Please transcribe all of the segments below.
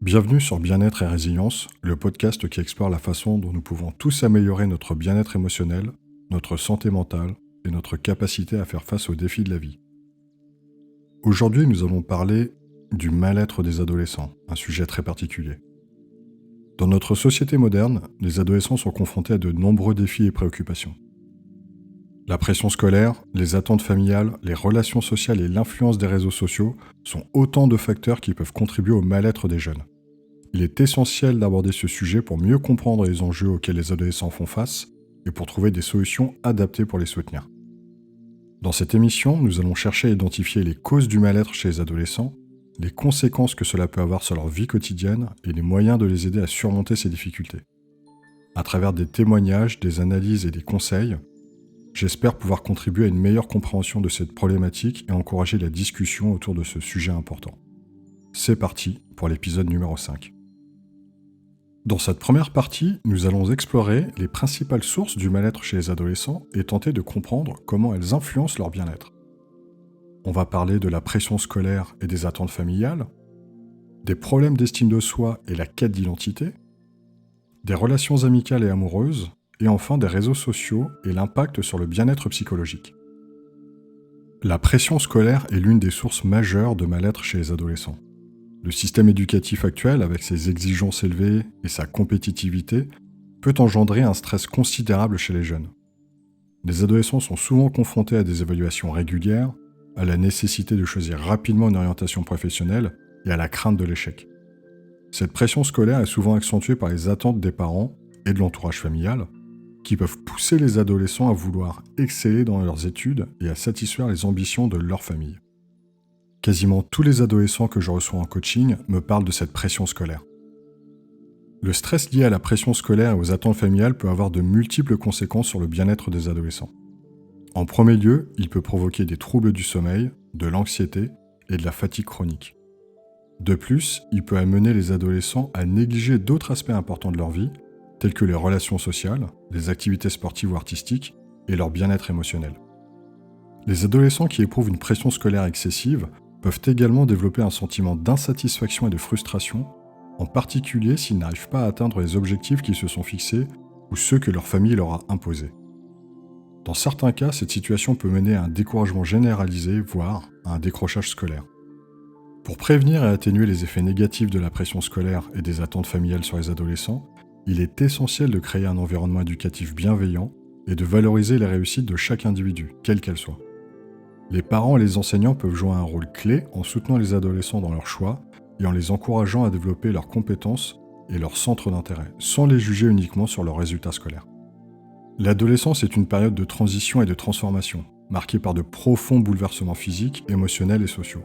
Bienvenue sur Bien-être et Résilience, le podcast qui explore la façon dont nous pouvons tous améliorer notre bien-être émotionnel, notre santé mentale et notre capacité à faire face aux défis de la vie. Aujourd'hui, nous allons parler du mal-être des adolescents, un sujet très particulier. Dans notre société moderne, les adolescents sont confrontés à de nombreux défis et préoccupations. La pression scolaire, les attentes familiales, les relations sociales et l'influence des réseaux sociaux sont autant de facteurs qui peuvent contribuer au mal-être des jeunes. Il est essentiel d'aborder ce sujet pour mieux comprendre les enjeux auxquels les adolescents font face et pour trouver des solutions adaptées pour les soutenir. Dans cette émission, nous allons chercher à identifier les causes du mal-être chez les adolescents, les conséquences que cela peut avoir sur leur vie quotidienne et les moyens de les aider à surmonter ces difficultés. À travers des témoignages, des analyses et des conseils, j'espère pouvoir contribuer à une meilleure compréhension de cette problématique et encourager la discussion autour de ce sujet important. C'est parti pour l'épisode numéro 5. Dans cette première partie, nous allons explorer les principales sources du mal-être chez les adolescents et tenter de comprendre comment elles influencent leur bien-être. On va parler de la pression scolaire et des attentes familiales, des problèmes d'estime de soi et la quête d'identité, des relations amicales et amoureuses, et enfin des réseaux sociaux et l'impact sur le bien-être psychologique. La pression scolaire est l'une des sources majeures de mal-être chez les adolescents. Le système éducatif actuel, avec ses exigences élevées et sa compétitivité, peut engendrer un stress considérable chez les jeunes. Les adolescents sont souvent confrontés à des évaluations régulières, à la nécessité de choisir rapidement une orientation professionnelle et à la crainte de l'échec. Cette pression scolaire est souvent accentuée par les attentes des parents et de l'entourage familial, qui peuvent pousser les adolescents à vouloir exceller dans leurs études et à satisfaire les ambitions de leur famille. Quasiment tous les adolescents que je reçois en coaching me parlent de cette pression scolaire. Le stress lié à la pression scolaire et aux attentes familiales peut avoir de multiples conséquences sur le bien-être des adolescents. En premier lieu, il peut provoquer des troubles du sommeil, de l'anxiété et de la fatigue chronique. De plus, il peut amener les adolescents à négliger d'autres aspects importants de leur vie, tels que les relations sociales, les activités sportives ou artistiques et leur bien-être émotionnel. Les adolescents qui éprouvent une pression scolaire excessive peuvent également développer un sentiment d'insatisfaction et de frustration, en particulier s'ils n'arrivent pas à atteindre les objectifs qu'ils se sont fixés ou ceux que leur famille leur a imposés. Dans certains cas, cette situation peut mener à un découragement généralisé, voire à un décrochage scolaire. Pour prévenir et atténuer les effets négatifs de la pression scolaire et des attentes familiales sur les adolescents, il est essentiel de créer un environnement éducatif bienveillant et de valoriser les réussites de chaque individu, quelle qu'elle soit. Les parents et les enseignants peuvent jouer un rôle clé en soutenant les adolescents dans leurs choix et en les encourageant à développer leurs compétences et leurs centres d'intérêt, sans les juger uniquement sur leurs résultats scolaires. L'adolescence est une période de transition et de transformation, marquée par de profonds bouleversements physiques, émotionnels et sociaux.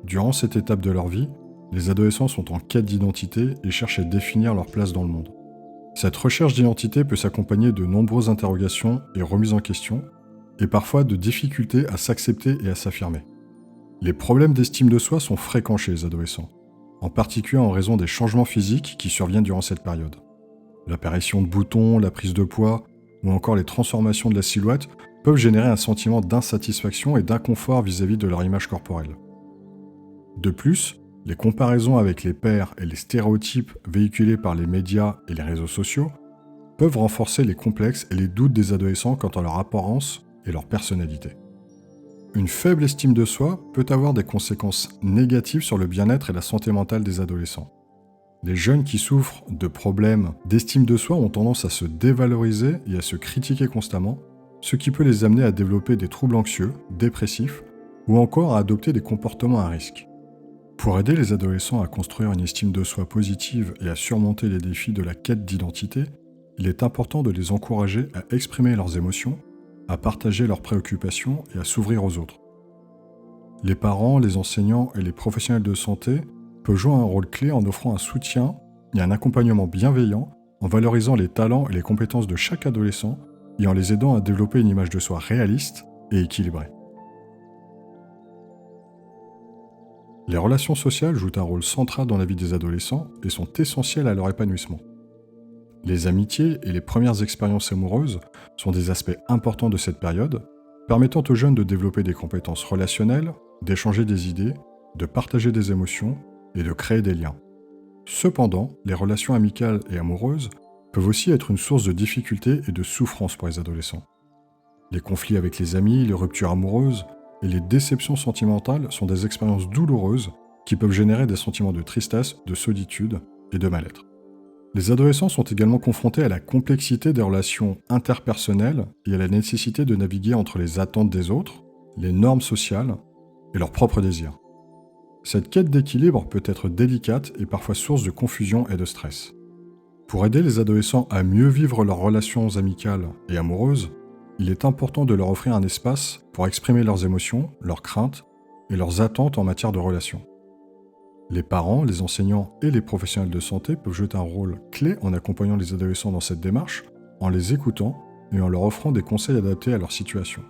Durant cette étape de leur vie, les adolescents sont en quête d'identité et cherchent à définir leur place dans le monde. Cette recherche d'identité peut s'accompagner de nombreuses interrogations et remises en question, et parfois de difficultés à s'accepter et à s'affirmer. Les problèmes d'estime de soi sont fréquents chez les adolescents, en particulier en raison des changements physiques qui surviennent durant cette période. L'apparition de boutons, la prise de poids, ou encore les transformations de la silhouette peuvent générer un sentiment d'insatisfaction et d'inconfort vis-à-vis de leur image corporelle. De plus, les comparaisons avec les pairs et les stéréotypes véhiculés par les médias et les réseaux sociaux peuvent renforcer les complexes et les doutes des adolescents quant à leur apparence et leur personnalité. Une faible estime de soi peut avoir des conséquences négatives sur le bien-être et la santé mentale des adolescents. Les jeunes qui souffrent de problèmes d'estime de soi ont tendance à se dévaloriser et à se critiquer constamment, ce qui peut les amener à développer des troubles anxieux, dépressifs ou encore à adopter des comportements à risque. Pour aider les adolescents à construire une estime de soi positive et à surmonter les défis de la quête d'identité, il est important de les encourager à exprimer leurs émotions, à partager leurs préoccupations et à s'ouvrir aux autres. Les parents, les enseignants et les professionnels de santé peuvent jouer un rôle clé en offrant un soutien et un accompagnement bienveillant, en valorisant les talents et les compétences de chaque adolescent et en les aidant à développer une image de soi réaliste et équilibrée. Les relations sociales jouent un rôle central dans la vie des adolescents et sont essentielles à leur épanouissement. Les amitiés et les premières expériences amoureuses sont des aspects importants de cette période, permettant aux jeunes de développer des compétences relationnelles, d'échanger des idées, de partager des émotions et de créer des liens. Cependant, les relations amicales et amoureuses peuvent aussi être une source de difficultés et de souffrance pour les adolescents. Les conflits avec les amis, les ruptures amoureuses et les déceptions sentimentales sont des expériences douloureuses qui peuvent générer des sentiments de tristesse, de solitude et de mal-être. Les adolescents sont également confrontés à la complexité des relations interpersonnelles et à la nécessité de naviguer entre les attentes des autres, les normes sociales et leurs propres désirs. Cette quête d'équilibre peut être délicate et parfois source de confusion et de stress. Pour aider les adolescents à mieux vivre leurs relations amicales et amoureuses, il est important de leur offrir un espace pour exprimer leurs émotions, leurs craintes et leurs attentes en matière de relations. Les parents, les enseignants et les professionnels de santé peuvent jouer un rôle clé en accompagnant les adolescents dans cette démarche, en les écoutant et en leur offrant des conseils adaptés à leur situation.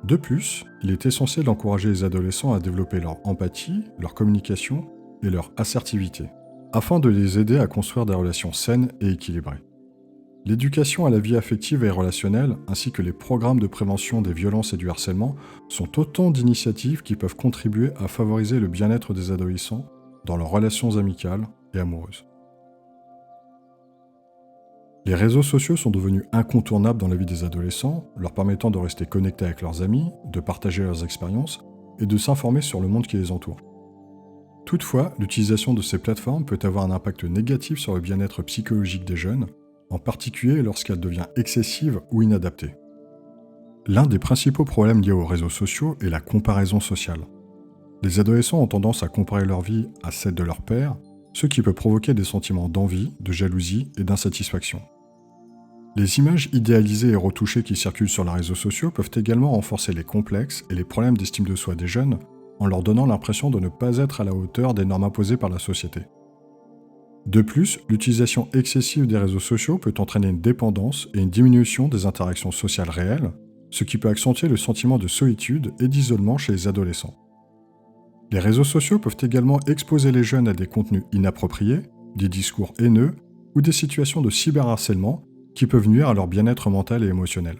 De plus, il est essentiel d'encourager les adolescents à développer leur empathie, leur communication et leur assertivité, afin de les aider à construire des relations saines et équilibrées. L'éducation à la vie affective et relationnelle, ainsi que les programmes de prévention des violences et du harcèlement, sont autant d'initiatives qui peuvent contribuer à favoriser le bien-être des adolescents dans leurs relations amicales et amoureuses. Les réseaux sociaux sont devenus incontournables dans la vie des adolescents, leur permettant de rester connectés avec leurs amis, de partager leurs expériences et de s'informer sur le monde qui les entoure. Toutefois, l'utilisation de ces plateformes peut avoir un impact négatif sur le bien-être psychologique des jeunes, en particulier lorsqu'elle devient excessive ou inadaptée. L'un des principaux problèmes liés aux réseaux sociaux est la comparaison sociale. Les adolescents ont tendance à comparer leur vie à celle de leur père, ce qui peut provoquer des sentiments d'envie, de jalousie et d'insatisfaction. Les images idéalisées et retouchées qui circulent sur les réseaux sociaux peuvent également renforcer les complexes et les problèmes d'estime de soi des jeunes en leur donnant l'impression de ne pas être à la hauteur des normes imposées par la société. De plus, l'utilisation excessive des réseaux sociaux peut entraîner une dépendance et une diminution des interactions sociales réelles, ce qui peut accentuer le sentiment de solitude et d'isolement chez les adolescents. Les réseaux sociaux peuvent également exposer les jeunes à des contenus inappropriés, des discours haineux ou des situations de cyberharcèlement qui peuvent nuire à leur bien-être mental et émotionnel.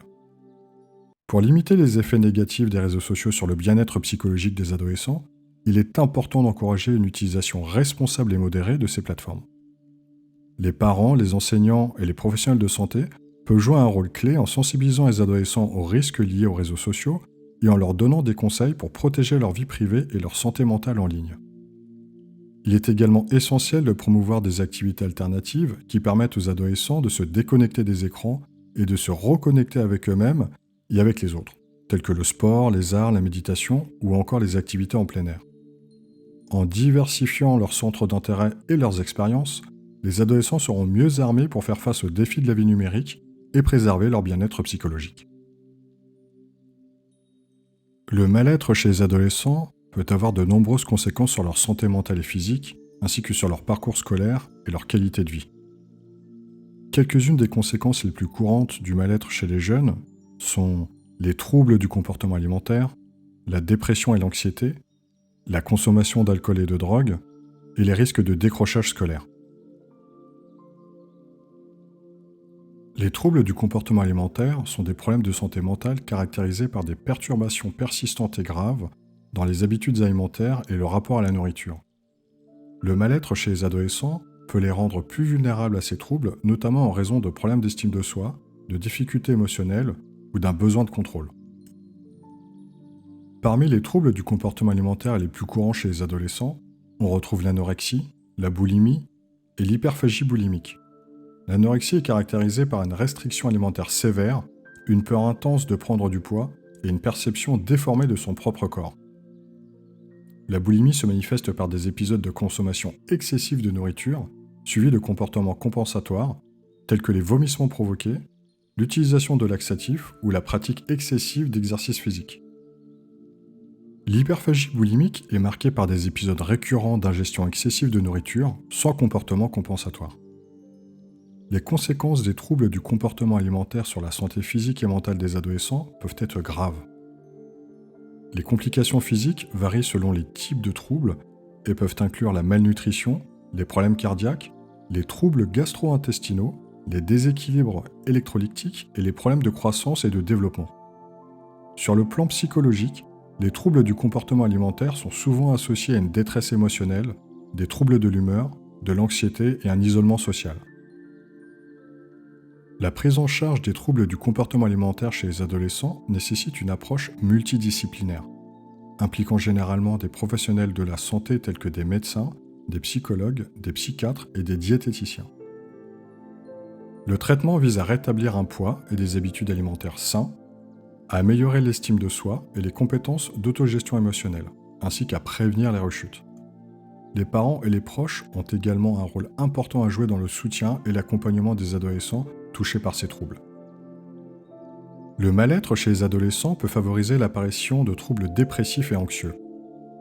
Pour limiter les effets négatifs des réseaux sociaux sur le bien-être psychologique des adolescents, il est important d'encourager une utilisation responsable et modérée de ces plateformes. Les parents, les enseignants et les professionnels de santé peuvent jouer un rôle clé en sensibilisant les adolescents aux risques liés aux réseaux sociaux et en leur donnant des conseils pour protéger leur vie privée et leur santé mentale en ligne. Il est également essentiel de promouvoir des activités alternatives qui permettent aux adolescents de se déconnecter des écrans et de se reconnecter avec eux-mêmes et avec les autres, tels que le sport, les arts, la méditation ou encore les activités en plein air. En diversifiant leurs centres d'intérêt et leurs expériences, les adolescents seront mieux armés pour faire face aux défis de la vie numérique et préserver leur bien-être psychologique. Le mal-être chez les adolescents peut avoir de nombreuses conséquences sur leur santé mentale et physique, ainsi que sur leur parcours scolaire et leur qualité de vie. Quelques-unes des conséquences les plus courantes du mal-être chez les jeunes sont les troubles du comportement alimentaire, la dépression et l'anxiété, la consommation d'alcool et de drogue, et les risques de décrochage scolaire. Les troubles du comportement alimentaire sont des problèmes de santé mentale caractérisés par des perturbations persistantes et graves dans les habitudes alimentaires et le rapport à la nourriture. Le mal-être chez les adolescents peut les rendre plus vulnérables à ces troubles, notamment en raison de problèmes d'estime de soi, de difficultés émotionnelles ou d'un besoin de contrôle. Parmi les troubles du comportement alimentaire les plus courants chez les adolescents, on retrouve l'anorexie, la boulimie et l'hyperphagie boulimique. L'anorexie est caractérisée par une restriction alimentaire sévère, une peur intense de prendre du poids et une perception déformée de son propre corps. La boulimie se manifeste par des épisodes de consommation excessive de nourriture, suivis de comportements compensatoires, tels que les vomissements provoqués, l'utilisation de laxatifs ou la pratique excessive d'exercice physique. L'hyperphagie boulimique est marquée par des épisodes récurrents d'ingestion excessive de nourriture sans comportement compensatoire. Les conséquences des troubles du comportement alimentaire sur la santé physique et mentale des adolescents peuvent être graves. Les complications physiques varient selon les types de troubles et peuvent inclure la malnutrition, les problèmes cardiaques, les troubles gastro-intestinaux, les déséquilibres électrolytiques et les problèmes de croissance et de développement. Sur le plan psychologique, les troubles du comportement alimentaire sont souvent associés à une détresse émotionnelle, des troubles de l'humeur, de l'anxiété et un isolement social. La prise en charge des troubles du comportement alimentaire chez les adolescents nécessite une approche multidisciplinaire, impliquant généralement des professionnels de la santé tels que des médecins, des psychologues, des psychiatres et des diététiciens. Le traitement vise à rétablir un poids et des habitudes alimentaires sains, à améliorer l'estime de soi et les compétences d'autogestion émotionnelle, ainsi qu'à prévenir les rechutes. Les parents et les proches ont également un rôle important à jouer dans le soutien et l'accompagnement des adolescents touchés par ces troubles. Le mal-être chez les adolescents peut favoriser l'apparition de troubles dépressifs et anxieux.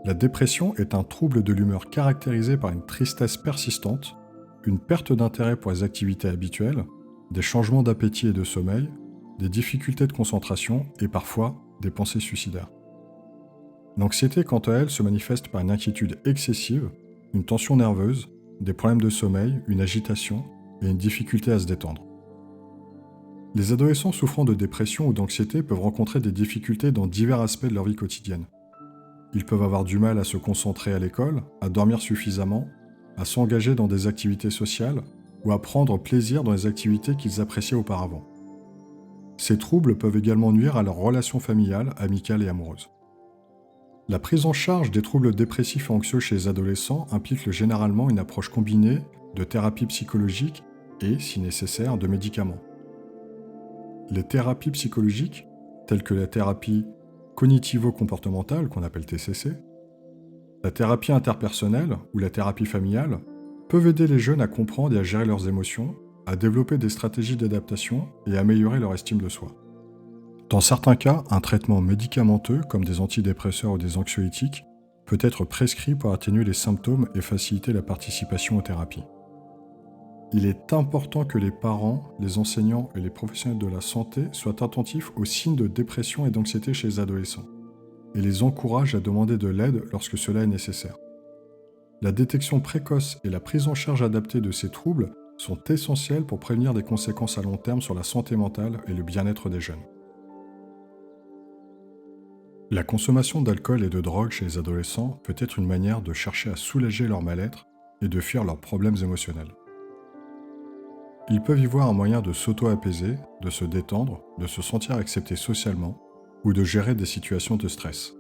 La dépression est un trouble de l'humeur caractérisé par une tristesse persistante, une perte d'intérêt pour les activités habituelles, des changements d'appétit et de sommeil, des difficultés de concentration et parfois des pensées suicidaires. L'anxiété, quant à elle, se manifeste par une inquiétude excessive, une tension nerveuse, des problèmes de sommeil, une agitation et une difficulté à se détendre. Les adolescents souffrant de dépression ou d'anxiété peuvent rencontrer des difficultés dans divers aspects de leur vie quotidienne. Ils peuvent avoir du mal à se concentrer à l'école, à dormir suffisamment, à s'engager dans des activités sociales ou à prendre plaisir dans les activités qu'ils appréciaient auparavant. Ces troubles peuvent également nuire à leurs relations familiales, amicales et amoureuses. La prise en charge des troubles dépressifs et anxieux chez les adolescents implique généralement une approche combinée de thérapie psychologique et, si nécessaire, de médicaments. Les thérapies psychologiques, telles que la thérapie cognitivo-comportementale, qu'on appelle TCC, la thérapie interpersonnelle ou la thérapie familiale, peuvent aider les jeunes à comprendre et à gérer leurs émotions, à développer des stratégies d'adaptation et à améliorer leur estime de soi. Dans certains cas, un traitement médicamenteux, comme des antidépresseurs ou des anxiolytiques, peut être prescrit pour atténuer les symptômes et faciliter la participation aux thérapies. Il est important que les parents, les enseignants et les professionnels de la santé soient attentifs aux signes de dépression et d'anxiété chez les adolescents, et les encouragent à demander de l'aide lorsque cela est nécessaire. La détection précoce et la prise en charge adaptée de ces troubles sont essentielles pour prévenir des conséquences à long terme sur la santé mentale et le bien-être des jeunes. La consommation d'alcool et de drogue chez les adolescents peut être une manière de chercher à soulager leur mal-être et de fuir leurs problèmes émotionnels. Ils peuvent y voir un moyen de s'auto-apaiser, de se détendre, de se sentir accepté socialement ou de gérer des situations de stress.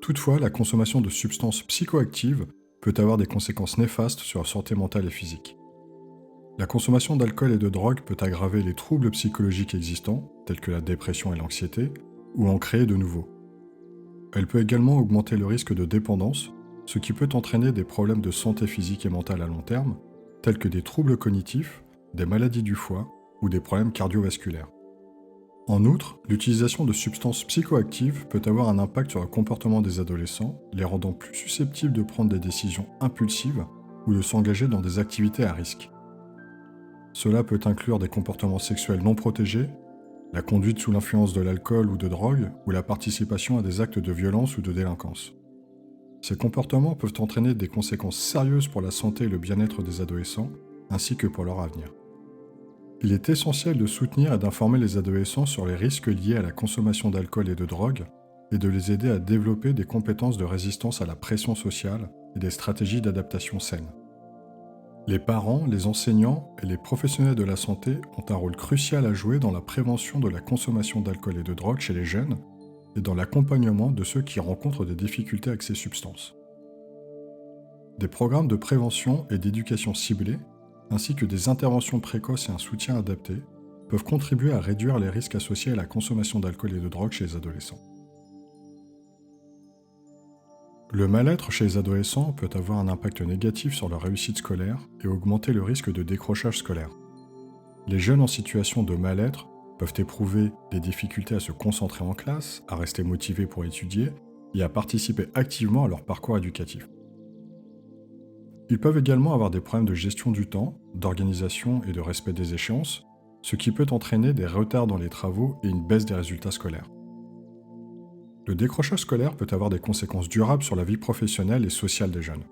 Toutefois, la consommation de substances psychoactives peut avoir des conséquences néfastes sur la santé mentale et physique. La consommation d'alcool et de drogue peut aggraver les troubles psychologiques existants, tels que la dépression et l'anxiété, ou en créer de nouveaux. Elle peut également augmenter le risque de dépendance, ce qui peut entraîner des problèmes de santé physique et mentale à long terme, tels que des troubles cognitifs, des maladies du foie ou des problèmes cardiovasculaires. En outre, l'utilisation de substances psychoactives peut avoir un impact sur le comportement des adolescents, les rendant plus susceptibles de prendre des décisions impulsives ou de s'engager dans des activités à risque. Cela peut inclure des comportements sexuels non protégés, la conduite sous l'influence de l'alcool ou de drogue, ou la participation à des actes de violence ou de délinquance. Ces comportements peuvent entraîner des conséquences sérieuses pour la santé et le bien-être des adolescents, ainsi que pour leur avenir. Il est essentiel de soutenir et d'informer les adolescents sur les risques liés à la consommation d'alcool et de drogue, et de les aider à développer des compétences de résistance à la pression sociale et des stratégies d'adaptation saines. Les parents, les enseignants et les professionnels de la santé ont un rôle crucial à jouer dans la prévention de la consommation d'alcool et de drogue chez les jeunes et dans l'accompagnement de ceux qui rencontrent des difficultés avec ces substances. Des programmes de prévention et d'éducation ciblés, ainsi que des interventions précoces et un soutien adapté, peuvent contribuer à réduire les risques associés à la consommation d'alcool et de drogue chez les adolescents. Le mal-être chez les adolescents peut avoir un impact négatif sur leur réussite scolaire et augmenter le risque de décrochage scolaire. Les jeunes en situation de mal-être peuvent éprouver des difficultés à se concentrer en classe, à rester motivés pour étudier et à participer activement à leur parcours éducatif. Ils peuvent également avoir des problèmes de gestion du temps, d'organisation et de respect des échéances, ce qui peut entraîner des retards dans les travaux et une baisse des résultats scolaires. Le décrochage scolaire peut avoir des conséquences durables sur la vie professionnelle et sociale des jeunes.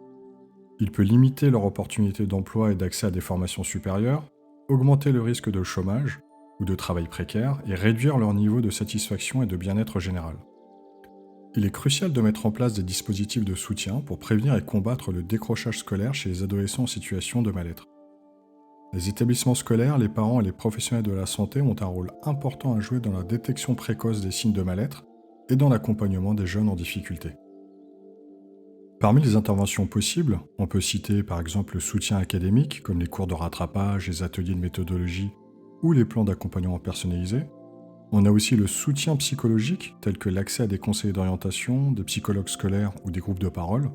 Il peut limiter leur opportunité d'emploi et d'accès à des formations supérieures, augmenter le risque de chômage ou de travail précaire et réduire leur niveau de satisfaction et de bien-être général. il est crucial de mettre en place des dispositifs de soutien pour prévenir et combattre le décrochage scolaire chez les adolescents en situation de mal-être. Les établissements scolaires, les parents et les professionnels de la santé ont un rôle important à jouer dans la détection précoce des signes de mal-être et dans l'accompagnement des jeunes en difficulté. Parmi les interventions possibles, on peut citer par exemple le soutien académique, comme les cours de rattrapage, les ateliers de méthodologie ou les plans d'accompagnement personnalisés. On a aussi le soutien psychologique, tel que l'accès à des conseillers d'orientation, des psychologues scolaires ou des groupes de parole.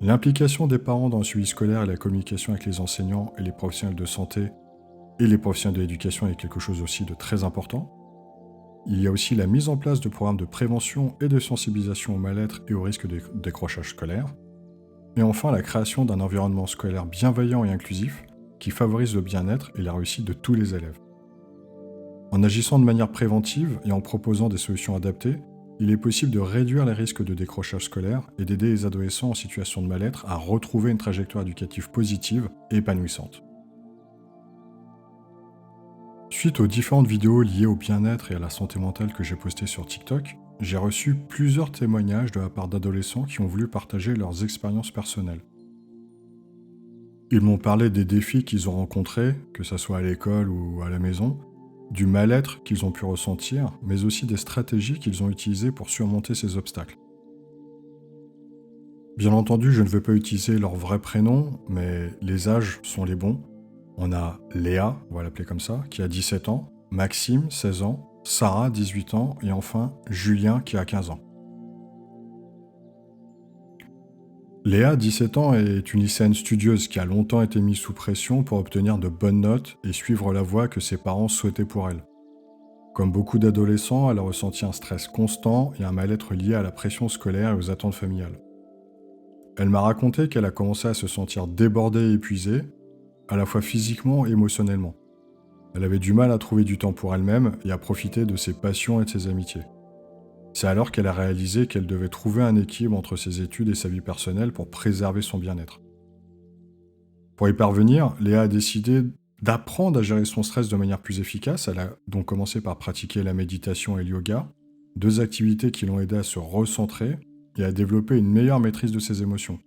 L'implication des parents dans le suivi scolaire et la communication avec les enseignants et les professionnels de santé et les professionnels de l'éducation est quelque chose aussi de très important. Il y a aussi la mise en place de programmes de prévention et de sensibilisation au mal-être et au risque de décrochage scolaire. Et enfin, la création d'un environnement scolaire bienveillant et inclusif qui favorise le bien-être et la réussite de tous les élèves. En agissant de manière préventive et en proposant des solutions adaptées, il est possible de réduire les risques de décrochage scolaire et d'aider les adolescents en situation de mal-être à retrouver une trajectoire éducative positive et épanouissante. Suite aux différentes vidéos liées au bien-être et à la santé mentale que j'ai postées sur TikTok, j'ai reçu plusieurs témoignages de la part d'adolescents qui ont voulu partager leurs expériences personnelles. Ils m'ont parlé des défis qu'ils ont rencontrés, que ce soit à l'école ou à la maison, du mal-être qu'ils ont pu ressentir, mais aussi des stratégies qu'ils ont utilisées pour surmonter ces obstacles. Bien entendu, je ne veux pas utiliser leur vrai prénom, mais les âges sont les bons. On a Léa, on va l'appeler comme ça, qui a 17 ans, Maxime, 16 ans, Sarah, 18 ans, et enfin Julien, qui a 15 ans. Léa, 17 ans, est une lycéenne studieuse qui a longtemps été mise sous pression pour obtenir de bonnes notes et suivre la voie que ses parents souhaitaient pour elle. Comme beaucoup d'adolescents, elle a ressenti un stress constant et un mal-être lié à la pression scolaire et aux attentes familiales. Elle m'a raconté qu'elle a commencé à se sentir débordée et épuisée, à la fois physiquement et émotionnellement. Elle avait du mal à trouver du temps pour elle-même et à profiter de ses passions et de ses amitiés. C'est alors qu'elle a réalisé qu'elle devait trouver un équilibre entre ses études et sa vie personnelle pour préserver son bien-être. Pour y parvenir, Léa a décidé d'apprendre à gérer son stress de manière plus efficace. Elle a donc commencé par pratiquer la méditation et le yoga, deux activités qui l'ont aidée à se recentrer et à développer une meilleure maîtrise de ses émotions.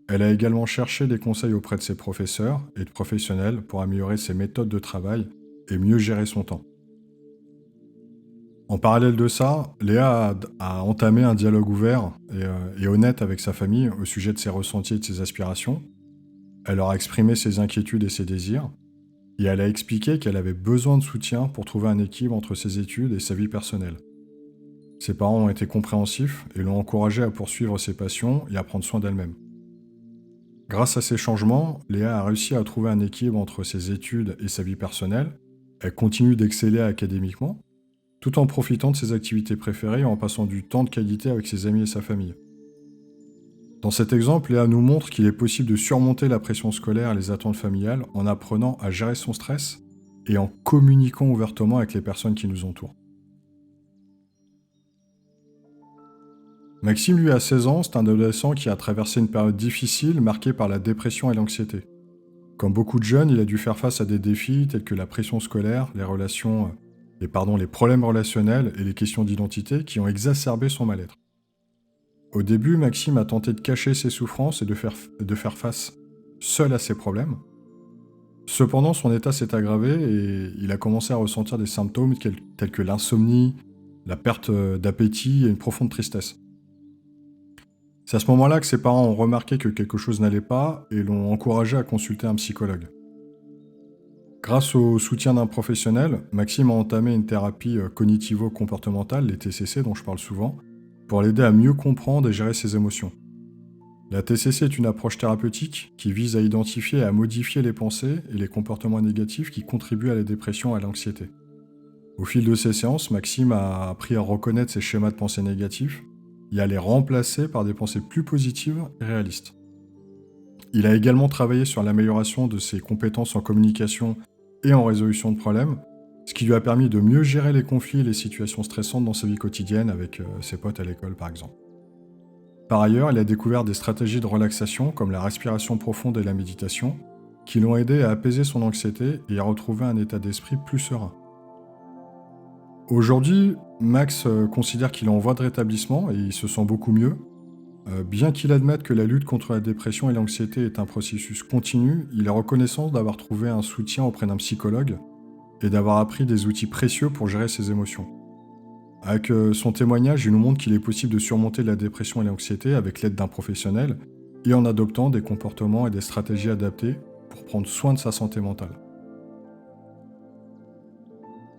Elle a également cherché des conseils auprès de ses professeurs et de professionnels pour améliorer ses méthodes de travail et mieux gérer son temps. En parallèle de ça, Léa a entamé un dialogue ouvert et honnête avec sa famille au sujet de ses ressentis et de ses aspirations. Elle leur a exprimé ses inquiétudes et ses désirs, et elle a expliqué qu'elle avait besoin de soutien pour trouver un équilibre entre ses études et sa vie personnelle. Ses parents ont été compréhensifs et l'ont encouragée à poursuivre ses passions et à prendre soin d'elle-même. Grâce à ces changements, Léa a réussi à trouver un équilibre entre ses études et sa vie personnelle. Elle continue d'exceller académiquement, tout en profitant de ses activités préférées et en passant du temps de qualité avec ses amis et sa famille. Dans cet exemple, Léa nous montre qu'il est possible de surmonter la pression scolaire et les attentes familiales en apprenant à gérer son stress et en communiquant ouvertement avec les personnes qui nous entourent. Maxime, lui, a 16 ans, c'est un adolescent qui a traversé une période difficile marquée par la dépression et l'anxiété. Comme beaucoup de jeunes, il a dû faire face à des défis tels que la pression scolaire, les problèmes relationnels et les questions d'identité qui ont exacerbé son mal-être. Au début, Maxime a tenté de cacher ses souffrances et de faire face seul à ses problèmes. Cependant, son état s'est aggravé et il a commencé à ressentir des symptômes tels que l'insomnie, la perte d'appétit et une profonde tristesse. C'est à ce moment-là que ses parents ont remarqué que quelque chose n'allait pas et l'ont encouragé à consulter un psychologue. Grâce au soutien d'un professionnel, Maxime a entamé une thérapie cognitivo-comportementale, les TCC dont je parle souvent, pour l'aider à mieux comprendre et gérer ses émotions. La TCC est une approche thérapeutique qui vise à identifier et à modifier les pensées et les comportements négatifs qui contribuent à la dépression et à l'anxiété. Au fil de ces séances, Maxime a appris à reconnaître ses schémas de pensée négatifs et à les remplacer par des pensées plus positives et réalistes. Il a également travaillé sur l'amélioration de ses compétences en communication et en résolution de problèmes, ce qui lui a permis de mieux gérer les conflits et les situations stressantes dans sa vie quotidienne avec ses potes à l'école par exemple. Par ailleurs, il a découvert des stratégies de relaxation comme la respiration profonde et la méditation qui l'ont aidé à apaiser son anxiété et à retrouver un état d'esprit plus serein. Aujourd'hui, Max considère qu'il est en voie de rétablissement et il se sent beaucoup mieux. Bien qu'il admette que la lutte contre la dépression et l'anxiété est un processus continu, il est reconnaissant d'avoir trouvé un soutien auprès d'un psychologue et d'avoir appris des outils précieux pour gérer ses émotions. Avec son témoignage, il nous montre qu'il est possible de surmonter la dépression et l'anxiété avec l'aide d'un professionnel et en adoptant des comportements et des stratégies adaptées pour prendre soin de sa santé mentale.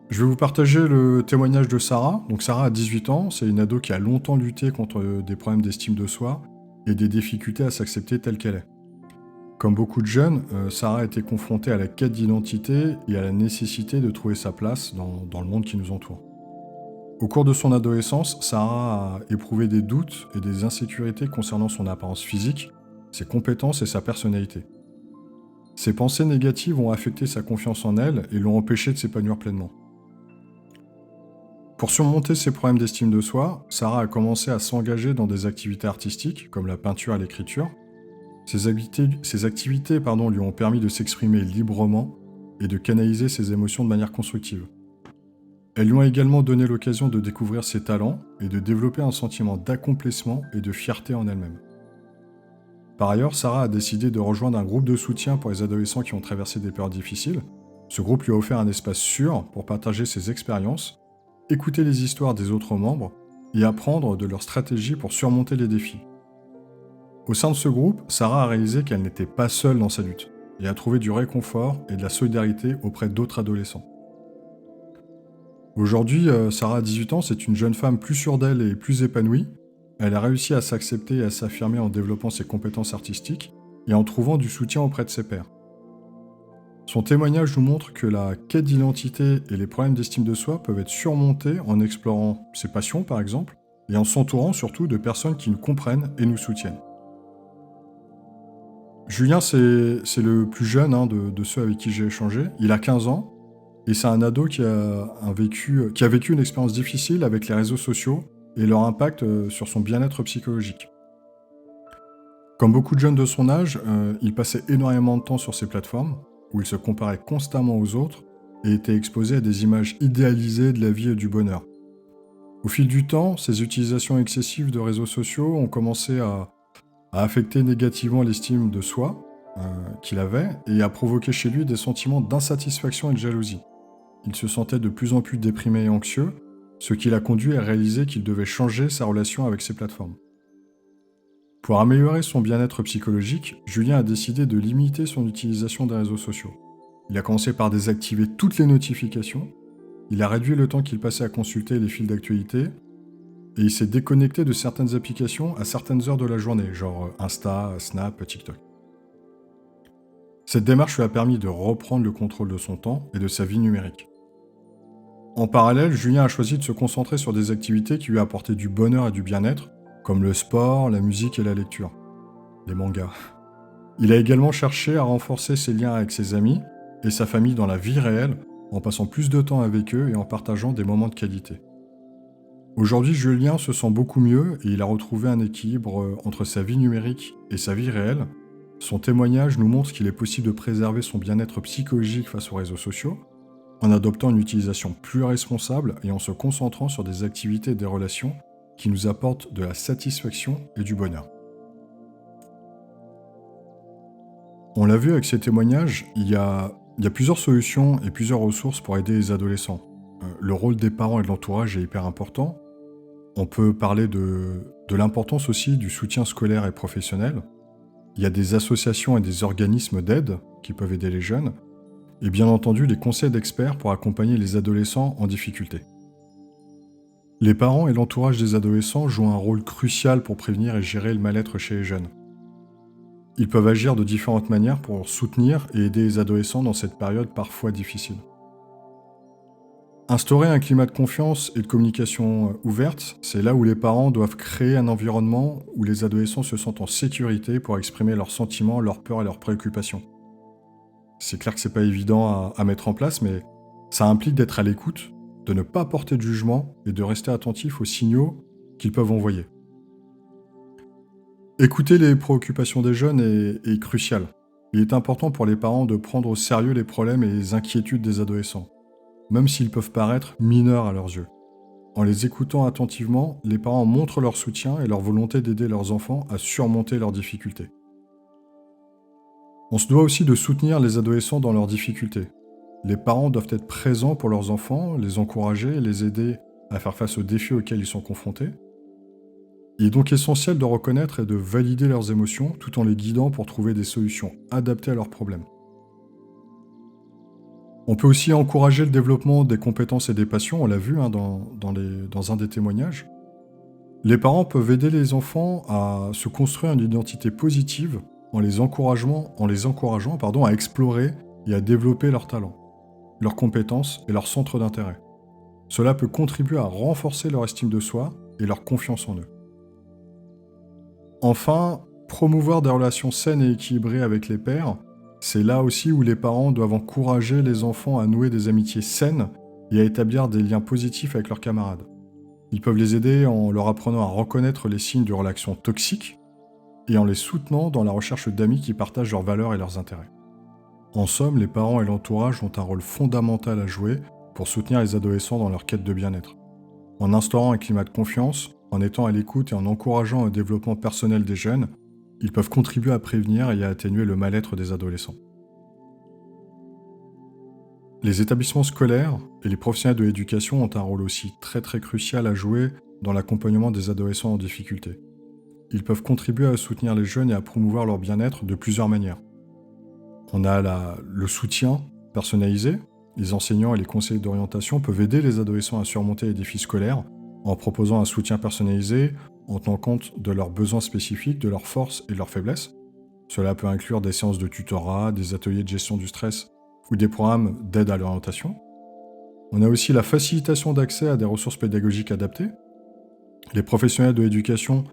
Je vais vous partager le témoignage de Sarah. Donc Sarah a 18 ans, c'est une ado qui a longtemps lutté contre des problèmes d'estime de soi et des difficultés à s'accepter telle qu'elle est. Comme beaucoup de jeunes, Sarah a été confrontée à la quête d'identité et à la nécessité de trouver sa place dans le monde qui nous entoure. Au cours de son adolescence, Sarah a éprouvé des doutes et des insécurités concernant son apparence physique, ses compétences et sa personnalité. Ces pensées négatives ont affecté sa confiance en elle et l'ont empêchée de s'épanouir pleinement. Pour surmonter ces problèmes d'estime de soi, Sarah a commencé à s'engager dans des activités artistiques, comme la peinture et l'écriture. Ces activités lui ont permis de s'exprimer librement et de canaliser ses émotions de manière constructive. Elles lui ont également donné l'occasion de découvrir ses talents et de développer un sentiment d'accomplissement et de fierté en elle-même. Par ailleurs, Sarah a décidé de rejoindre un groupe de soutien pour les adolescents qui ont traversé des périodes difficiles. Ce groupe lui a offert un espace sûr pour partager ses expériences, écouter les histoires des autres membres et apprendre de leurs stratégies pour surmonter les défis. Au sein de ce groupe, Sarah a réalisé qu'elle n'était pas seule dans sa lutte et a trouvé du réconfort et de la solidarité auprès d'autres adolescents. Aujourd'hui, Sarah a 18 ans, c'est une jeune femme plus sûre d'elle et plus épanouie. Elle a réussi à s'accepter et à s'affirmer en développant ses compétences artistiques et en trouvant du soutien auprès de ses pairs. Son témoignage nous montre que la quête d'identité et les problèmes d'estime de soi peuvent être surmontés en explorant ses passions par exemple, et en s'entourant surtout de personnes qui nous comprennent et nous soutiennent. Julien, c'est le plus jeune de ceux avec qui j'ai échangé. Il a 15 ans et c'est un ado qui a vécu une expérience difficile avec les réseaux sociaux et leur impact sur son bien-être psychologique. Comme beaucoup de jeunes de son âge, il passait énormément de temps sur ces plateformes, où il se comparait constamment aux autres et était exposé à des images idéalisées de la vie et du bonheur. Au fil du temps, ces utilisations excessives de réseaux sociaux ont commencé à affecter négativement l'estime de soi qu'il avait et à provoquer chez lui des sentiments d'insatisfaction et de jalousie. Il se sentait de plus en plus déprimé et anxieux, ce qui l'a conduit à réaliser qu'il devait changer sa relation avec ces plateformes. Pour améliorer son bien-être psychologique, Julien a décidé de limiter son utilisation des réseaux sociaux. Il a commencé par désactiver toutes les notifications, il a réduit le temps qu'il passait à consulter les fils d'actualité, et il s'est déconnecté de certaines applications à certaines heures de la journée, genre Insta, Snap, TikTok. Cette démarche lui a permis de reprendre le contrôle de son temps et de sa vie numérique. En parallèle, Julien a choisi de se concentrer sur des activités qui lui apportaient du bonheur et du bien-être, comme le sport, la musique et la lecture. Les mangas. Il a également cherché à renforcer ses liens avec ses amis et sa famille dans la vie réelle, en passant plus de temps avec eux et en partageant des moments de qualité. Aujourd'hui, Julien se sent beaucoup mieux et il a retrouvé un équilibre entre sa vie numérique et sa vie réelle. Son témoignage nous montre qu'il est possible de préserver son bien-être psychologique face aux réseaux sociaux, en adoptant une utilisation plus responsable et en se concentrant sur des activités et des relations qui nous apportent de la satisfaction et du bonheur. On l'a vu avec ces témoignages, il y a plusieurs solutions et plusieurs ressources pour aider les adolescents. Le rôle des parents et de l'entourage est hyper important. On peut parler de l'importance aussi du soutien scolaire et professionnel. Il y a des associations et des organismes d'aide qui peuvent aider les jeunes. Et bien entendu, les conseils d'experts pour accompagner les adolescents en difficulté. Les parents et l'entourage des adolescents jouent un rôle crucial pour prévenir et gérer le mal-être chez les jeunes. Ils peuvent agir de différentes manières pour soutenir et aider les adolescents dans cette période parfois difficile. Instaurer un climat de confiance et de communication ouverte, c'est là où les parents doivent créer un environnement où les adolescents se sentent en sécurité pour exprimer leurs sentiments, leurs peurs et leurs préoccupations. C'est clair que c'est pas évident à mettre en place, mais ça implique d'être à l'écoute, de ne pas porter de jugement et de rester attentif aux signaux qu'ils peuvent envoyer. Écouter les préoccupations des jeunes est crucial. Il est important pour les parents de prendre au sérieux les problèmes et les inquiétudes des adolescents. même s'ils peuvent paraître mineurs à leurs yeux. En les écoutant attentivement, les parents montrent leur soutien et leur volonté d'aider leurs enfants à surmonter leurs difficultés. On se doit aussi de soutenir les adolescents dans leurs difficultés. Les parents doivent être présents pour leurs enfants, les encourager et les aider à faire face aux défis auxquels ils sont confrontés. Il est donc essentiel de reconnaître et de valider leurs émotions tout en les guidant pour trouver des solutions adaptées à leurs problèmes. On peut aussi encourager le développement des compétences et des passions, on l'a vu dans un des témoignages. Les parents peuvent aider les enfants à se construire une identité positive en les encourageant à explorer et à développer leurs talents, leurs compétences et leurs centres d'intérêt. Cela peut contribuer à renforcer leur estime de soi et leur confiance en eux. Enfin, promouvoir des relations saines et équilibrées avec les pairs, c'est là aussi où les parents doivent encourager les enfants à nouer des amitiés saines et à établir des liens positifs avec leurs camarades. Ils peuvent les aider en leur apprenant à reconnaître les signes de relations toxiques et en les soutenant dans la recherche d'amis qui partagent leurs valeurs et leurs intérêts. En somme, les parents et l'entourage ont un rôle fondamental à jouer pour soutenir les adolescents dans leur quête de bien-être. En instaurant un climat de confiance, en étant à l'écoute et en encourageant un développement personnel des jeunes, ils peuvent contribuer à prévenir et à atténuer le mal-être des adolescents. Les établissements scolaires et les professionnels de l'éducation ont un rôle aussi très crucial à jouer dans l'accompagnement des adolescents en difficulté. Ils peuvent contribuer à soutenir les jeunes et à promouvoir leur bien-être de plusieurs manières. On a le soutien personnalisé. Les enseignants et les conseillers d'orientation peuvent aider les adolescents à surmonter les défis scolaires en proposant un soutien personnalisé, en tenant compte de leurs besoins spécifiques, de leurs forces et de leurs faiblesses. Cela peut inclure des séances de tutorat, des ateliers de gestion du stress ou des programmes d'aide à l'orientation. On a aussi la facilitation d'accès à des ressources pédagogiques adaptées. Les professionnels de l'éducation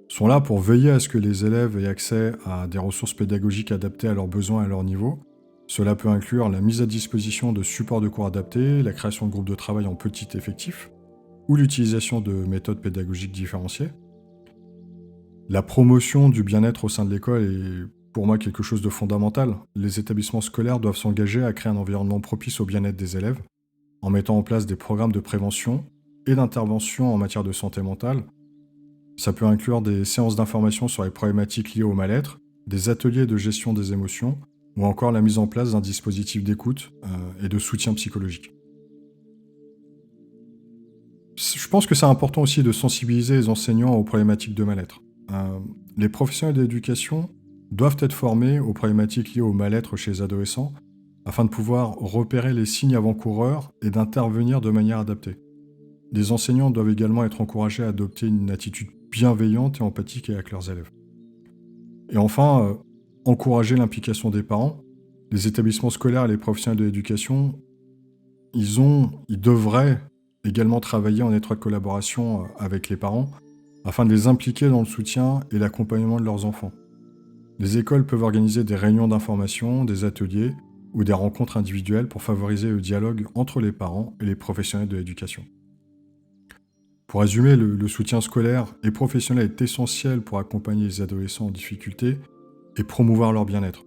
sont là pour veiller à ce que les élèves aient accès à des ressources pédagogiques adaptées à leurs besoins et à leur niveau. Cela peut inclure la mise à disposition de supports de cours adaptés, la création de groupes de travail en petit effectif, ou l'utilisation de méthodes pédagogiques différenciées. La promotion du bien-être au sein de l'école est pour moi quelque chose de fondamental. Les établissements scolaires doivent s'engager à créer un environnement propice au bien-être des élèves, en mettant en place des programmes de prévention et d'intervention en matière de santé mentale. Ça peut inclure des séances d'information sur les problématiques liées au mal-être, des ateliers de gestion des émotions, ou encore la mise en place d'un dispositif d'écoute et de soutien psychologique. Je pense que c'est important aussi de sensibiliser les enseignants aux problématiques de mal-être. Les professionnels de l'éducation doivent être formés aux problématiques liées au mal-être chez les adolescents afin de pouvoir repérer les signes avant-coureurs et d'intervenir de manière adaptée. Les enseignants doivent également être encouragés à adopter une attitude bienveillante et empathique avec leurs élèves. Et enfin, encourager l'implication des parents. Les établissements scolaires et les professionnels de l'éducation, ils devraient également travailler en étroite collaboration avec les parents afin de les impliquer dans le soutien et l'accompagnement de leurs enfants. Les écoles peuvent organiser des réunions d'information, des ateliers ou des rencontres individuelles pour favoriser le dialogue entre les parents et les professionnels de l'éducation. Pour résumer, le soutien scolaire et professionnel est essentiel pour accompagner les adolescents en difficulté et promouvoir leur bien-être.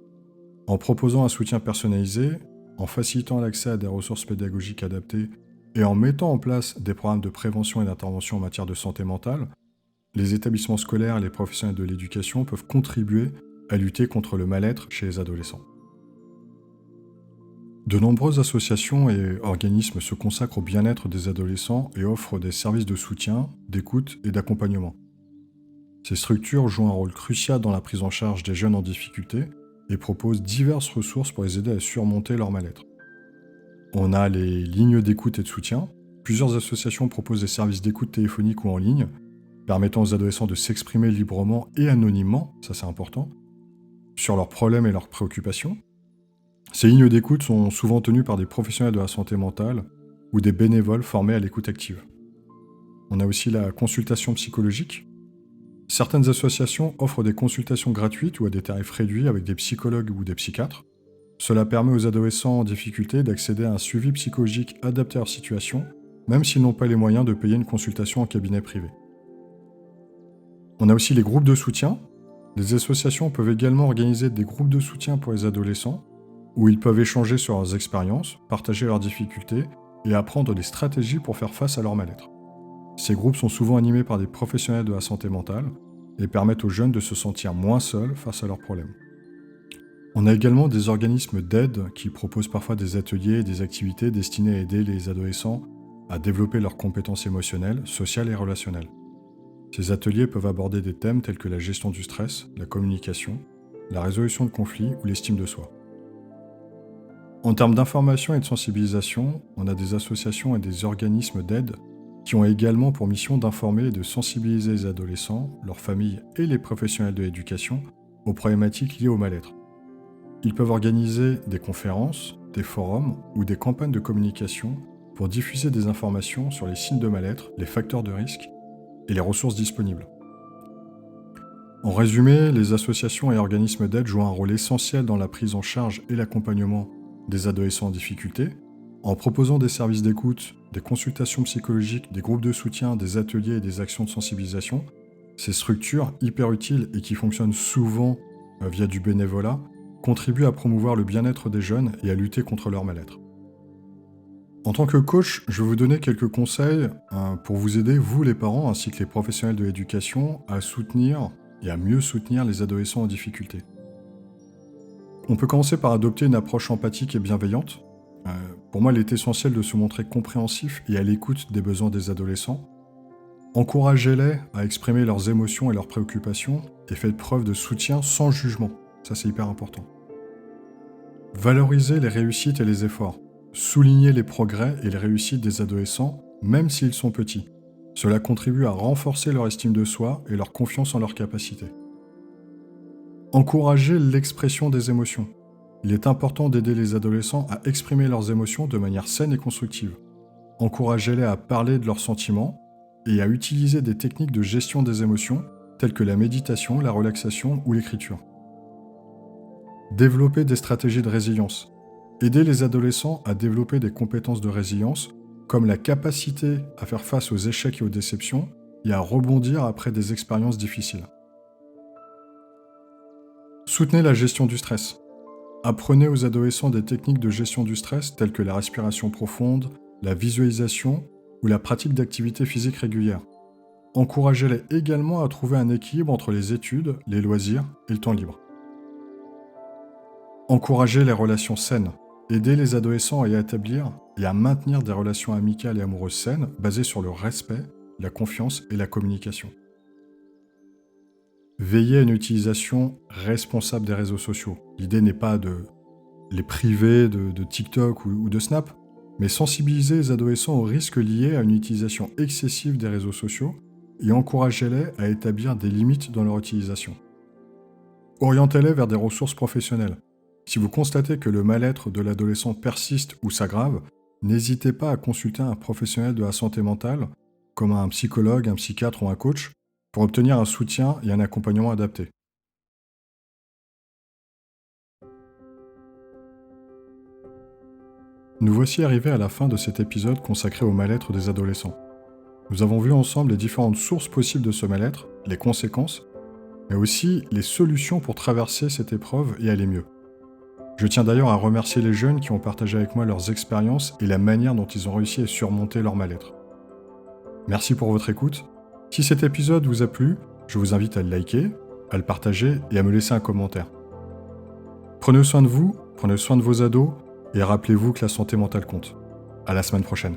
En proposant un soutien personnalisé, en facilitant l'accès à des ressources pédagogiques adaptées et en mettant en place des programmes de prévention et d'intervention en matière de santé mentale, les établissements scolaires et les professionnels de l'éducation peuvent contribuer à lutter contre le mal-être chez les adolescents. De nombreuses associations et organismes se consacrent au bien-être des adolescents et offrent des services de soutien, d'écoute et d'accompagnement. Ces structures jouent un rôle crucial dans la prise en charge des jeunes en difficulté et proposent diverses ressources pour les aider à surmonter leur mal-être. On a les lignes d'écoute et de soutien. Plusieurs associations proposent des services d'écoute téléphonique ou en ligne, permettant aux adolescents de s'exprimer librement et anonymement, ça c'est important, sur leurs problèmes et leurs préoccupations. Ces lignes d'écoute sont souvent tenues par des professionnels de la santé mentale ou des bénévoles formés à l'écoute active. On a aussi la consultation psychologique. Certaines associations offrent des consultations gratuites ou à des tarifs réduits avec des psychologues ou des psychiatres. Cela permet aux adolescents en difficulté d'accéder à un suivi psychologique adapté à leur situation, même s'ils n'ont pas les moyens de payer une consultation en cabinet privé. On a aussi les groupes de soutien. Les associations peuvent également organiser des groupes de soutien pour les adolescents, où ils peuvent échanger sur leurs expériences, partager leurs difficultés et apprendre des stratégies pour faire face à leur mal-être. Ces groupes sont souvent animés par des professionnels de la santé mentale et permettent aux jeunes de se sentir moins seuls face à leurs problèmes. On a également des organismes d'aide qui proposent parfois des ateliers et des activités destinées à aider les adolescents à développer leurs compétences émotionnelles, sociales et relationnelles. Ces ateliers peuvent aborder des thèmes tels que la gestion du stress, la communication, la résolution de conflits ou l'estime de soi. En termes d'information et de sensibilisation, on a des associations et des organismes d'aide qui ont également pour mission d'informer et de sensibiliser les adolescents, leurs familles et les professionnels de l'éducation aux problématiques liées au mal-être. Ils peuvent organiser des conférences, des forums ou des campagnes de communication pour diffuser des informations sur les signes de mal-être, les facteurs de risque et les ressources disponibles. En résumé, les associations et organismes d'aide jouent un rôle essentiel dans la prise en charge et l'accompagnement des adolescents en difficulté, en proposant des services d'écoute, des consultations psychologiques, des groupes de soutien, des ateliers et des actions de sensibilisation. Ces structures, hyper utiles et qui fonctionnent souvent via du bénévolat, contribuent à promouvoir le bien-être des jeunes et à lutter contre leur mal-être. En tant que coach, je vais vous donner quelques conseils pour vous aider, vous les parents, ainsi que les professionnels de l'éducation, à soutenir et à mieux soutenir les adolescents en difficulté. On peut commencer par adopter une approche empathique et bienveillante. Pour moi, il est essentiel de se montrer compréhensif et à l'écoute des besoins des adolescents. Encouragez-les à exprimer leurs émotions et leurs préoccupations et faites preuve de soutien sans jugement. Ça, c'est hyper important. Valorisez les réussites et les efforts. Soulignez les progrès et les réussites des adolescents, même s'ils sont petits. Cela contribue à renforcer leur estime de soi et leur confiance en leurs capacités. Encouragez l'expression des émotions. Il est important d'aider les adolescents à exprimer leurs émotions de manière saine et constructive. Encouragez-les à parler de leurs sentiments et à utiliser des techniques de gestion des émotions telles que la méditation, la relaxation ou l'écriture. Développez des stratégies de résilience. Aidez les adolescents à développer des compétences de résilience comme la capacité à faire face aux échecs et aux déceptions et à rebondir après des expériences difficiles. Soutenez la gestion du stress. Apprenez aux adolescents des techniques de gestion du stress telles que la respiration profonde, la visualisation ou la pratique d'activités physiques régulières. Encouragez-les également à trouver un équilibre entre les études, les loisirs et le temps libre. Encouragez les relations saines. Aidez les adolescents à y établir et à maintenir des relations amicales et amoureuses saines basées sur le respect, la confiance et la communication. Veillez à une utilisation responsable des réseaux sociaux. L'idée n'est pas de les priver de TikTok ou de Snap, mais sensibiliser les adolescents aux risques liés à une utilisation excessive des réseaux sociaux et encouragez-les à établir des limites dans leur utilisation. Orientez-les vers des ressources professionnelles. Si vous constatez que le mal-être de l'adolescent persiste ou s'aggrave, n'hésitez pas à consulter un professionnel de la santé mentale, comme un psychologue, un psychiatre ou un coach, pour obtenir un soutien et un accompagnement adapté. Nous voici arrivés à la fin de cet épisode consacré au mal-être des adolescents. Nous avons vu ensemble les différentes sources possibles de ce mal-être, les conséquences, mais aussi les solutions pour traverser cette épreuve et aller mieux. Je tiens d'ailleurs à remercier les jeunes qui ont partagé avec moi leurs expériences et la manière dont ils ont réussi à surmonter leur mal-être. Merci pour votre écoute. Si cet épisode vous a plu, je vous invite à le liker, à le partager et à me laisser un commentaire. Prenez soin de vous, prenez soin de vos ados et rappelez-vous que la santé mentale compte. À la semaine prochaine.